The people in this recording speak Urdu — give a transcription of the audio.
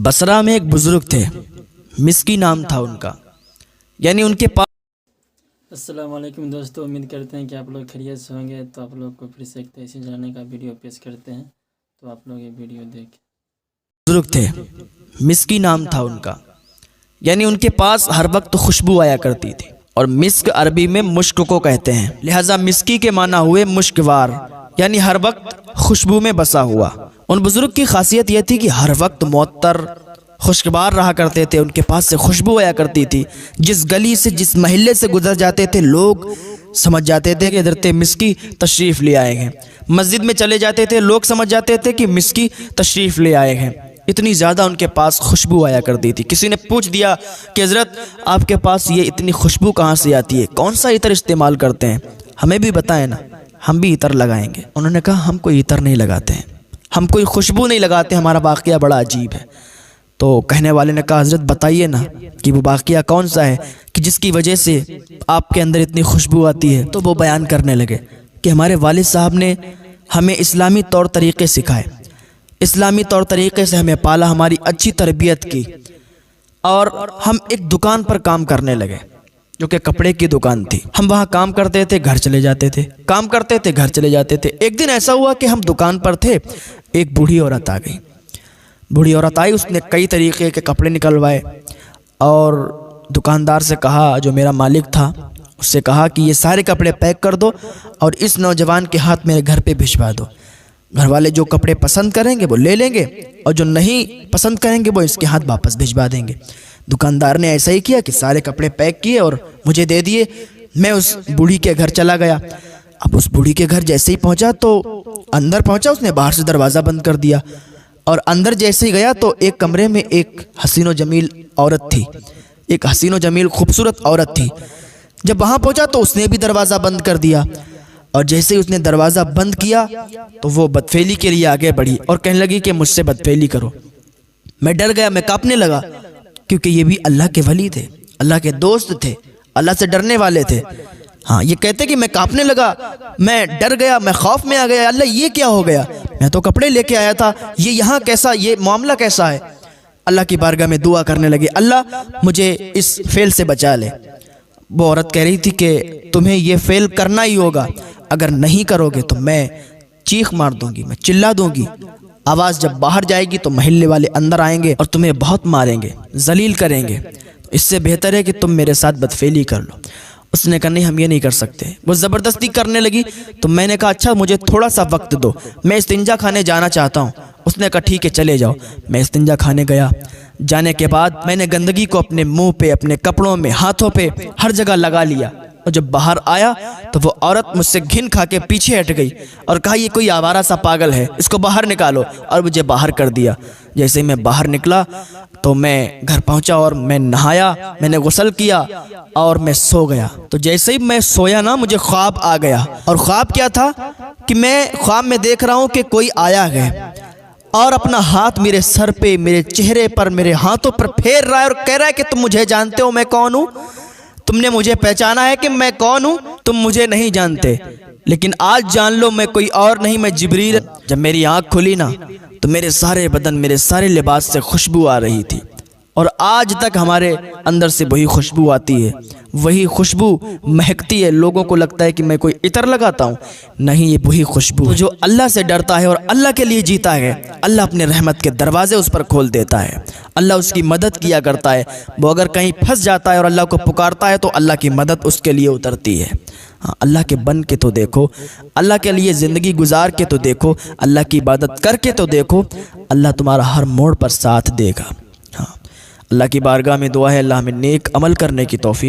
بصرہ میں ایک بزرگ تھے، مسکی نام تھا ان کا، یعنی ان کے پاس السلام علیکم دوستو، امید کرتے ہیں کہ آپ لوگ خیریت سے ہوں گے۔ تو آپ لوگ کو پھر سے ایک ایسی جانے کا ویڈیو پیش کرتے ہیں، تو آپ لوگ یہ ویڈیو دیکھیں۔ بزرگ تھے، مسکی نام تھا ان کا، یعنی ان کے پاس ہر وقت خوشبو آیا کرتی تھی، اور مسک عربی میں مشک کو کہتے ہیں، لہٰذا مسکی کے معنی ہوئے مشکوار، یعنی ہر وقت خوشبو میں بسا ہوا۔ ان بزرگ کی خاصیت یہ تھی کہ ہر وقت معطر خوشگوار رہا کرتے تھے، ان کے پاس سے خوشبو آیا کرتی تھی۔ جس گلی سے جس محلے سے گزر جاتے تھے لوگ سمجھ جاتے تھے کہ حضرت مسکی تشریف لے آئے ہیں۔ مسجد میں چلے جاتے تھے، لوگ سمجھ جاتے تھے کہ مسکی تشریف لے آئے ہیں، اتنی زیادہ ان کے پاس خوشبو آیا کرتی تھی۔ کسی نے پوچھ دیا کہ حضرت آپ کے پاس یہ اتنی خوشبو کہاں سے آتی ہے، کون سا عطر استعمال کرتے ہیں، ہمیں بھی بتائیں نا، ہم بھی عطر لگائیں گے۔ انہوں نے کہا ہم کوئی عطر نہیں لگاتے ہیں، ہم کوئی خوشبو نہیں لگاتے، ہمارا واقعہ بڑا عجیب ہے۔ تو کہنے والے نے کہا حضرت بتائیے نا کہ وہ واقعہ کون سا ہے کہ جس کی وجہ سے آپ کے اندر اتنی خوشبو آتی ہے۔ تو وہ بیان کرنے لگے کہ ہمارے والد صاحب نے ہمیں اسلامی طور طریقے سکھائے، اسلامی طور طریقے سے ہمیں پالا، ہماری اچھی تربیت کی، اور ہم ایک دکان پر کام کرنے لگے جو کہ کپڑے کی دکان تھی۔ ہم وہاں کام کرتے تھے، گھر چلے جاتے تھے، کام کرتے تھے، گھر چلے جاتے تھے۔ ایک دن ایسا ہوا کہ ہم دکان پر تھے، ایک بوڑھی عورت آ گئی۔ بوڑھی عورت آئی، اس نے کئی طریقے کے کپڑے نکلوائے اور دکاندار سے کہا، جو میرا مالک تھا اس سے کہا کہ یہ سارے کپڑے پیک کر دو اور اس نوجوان کے ہاتھ میرے گھر پہ بھجوا دو۔ گھر والے جو کپڑے پسند کریں گے وہ لے لیں گے، اور جو نہیں پسند کریں گے وہ اس کے ہاتھ واپس بھجوا دیں گے۔ دکاندار نے ایسا ہی کیا کہ سارے کپڑے پیک کیے اور مجھے دے دیے۔ میں اس بوڑھی کے گھر چلا گیا۔ اب اس بوڑھی کے گھر جیسے ہی پہنچا تو اندر پہنچا، اس نے باہر سے دروازہ بند کر دیا، اور اندر جیسے ہی گیا تو ایک کمرے میں ایک حسین و جمیل عورت تھی، ایک حسین و جمیل خوبصورت عورت تھی۔ جب وہاں پہنچا تو اس نے بھی دروازہ بند کر دیا، اور جیسے ہی اس نے دروازہ بند کیا تو وہ بدفعلی کے لیے آگے بڑھی اور کہنے لگی کہ مجھ سے بدفعلی کرو۔ میں ڈر گیا، میں کانپنے لگا، کیونکہ یہ بھی اللہ کے ولی تھے، اللہ کے دوست تھے، اللہ سے ڈرنے والے تھے۔ ہاں، یہ کہتے کہ میں کانپنے لگا، میں ڈر گیا، میں خوف میں آ گیا، اللہ یہ کیا ہو گیا، میں تو کپڑے لے کے آیا تھا، یہ یہاں کیسا، یہ معاملہ کیسا ہے۔ اللہ کی بارگاہ میں دعا کرنے لگی، اللہ مجھے اس فعل سے بچا لے۔ وہ عورت کہہ رہی تھی کہ تمہیں یہ فعل کرنا ہی ہوگا، اگر نہیں کرو گے تو میں چیخ مار دوں گی، میں چلا دوں گی، آواز جب باہر جائے گی تو محلے والے اندر آئیں گے اور تمہیں بہت ماریں گے، ذلیل کریں گے، اس سے بہتر ہے کہ تم میرے ساتھ بدفعلی کر لو۔ اس نے کہا نہیں، ہم یہ نہیں کر سکتے۔ وہ زبردستی کرنے لگی تو میں نے کہا اچھا مجھے تھوڑا سا وقت دو، میں استنجا خانے جانا چاہتا ہوں۔ اس نے کہا ٹھیک ہے چلے جاؤ۔ میں استنجا خانے گیا، جانے کے بعد میں نے گندگی کو اپنے منہ پہ، اپنے کپڑوں میں، ہاتھوں پہ، ہر جگہ لگا لیا، اور جب باہر آیا تو وہ عورت مجھ سے گھن کھا کے پیچھے ہٹ گئی اور کہا یہ کوئی آوارہ سا پاگل ہے، اس کو باہر نکالو، اور مجھے باہر کر دیا۔ جیسے میں باہر نکلا تو میں گھر پہنچا اور میں نہایا، میں نے غسل کیا اور میں سو گیا۔ تو جیسے ہی میں سویا نا، مجھے خواب آ گیا، اور خواب کیا تھا کہ میں خواب میں دیکھ رہا ہوں کہ کوئی آیا ہے اور اپنا ہاتھ میرے سر پہ، میرے چہرے پر، میرے ہاتھوں پر پھیر رہا ہے اور کہہ رہا ہے کہ تم مجھے جانتے ہو میں کون ہوں، تم نے مجھے پہچانا ہے کہ میں کون ہوں، تم مجھے نہیں جانتے، لیکن آج جان لو میں کوئی اور نہیں، میں جبریل۔ جب میری آنکھ کھلی نا تو میرے سارے بدن، میرے سارے لباس سے خوشبو آ رہی تھی، اور آج تک ہمارے اندر سے وہی خوشبو آتی ہے، وہی خوشبو مہکتی ہے۔ لوگوں کو لگتا ہے کہ میں کوئی عطر لگاتا ہوں، نہیں، یہ وہی خوشبو ہے۔ جو اللہ سے ڈرتا ہے اور اللہ کے لیے جیتا ہے، اللہ اپنے رحمت کے دروازے اس پر کھول دیتا ہے، اللہ اس کی مدد کیا کرتا ہے۔ وہ اگر کہیں پھنس جاتا ہے اور اللہ کو پکارتا ہے تو اللہ کی مدد اس کے لیے اترتی ہے۔ ہاں، اللہ کے بن کے تو دیکھو، اللہ کے لیے زندگی گزار کے تو دیکھو، اللہ کی عبادت کر کے تو دیکھو، اللہ تمہارا ہر موڑ پر ساتھ دے گا۔ ہاں، اللہ کی بارگاہ میں دعا ہے اللہ ہمیں نیک عمل کرنے کی توفیق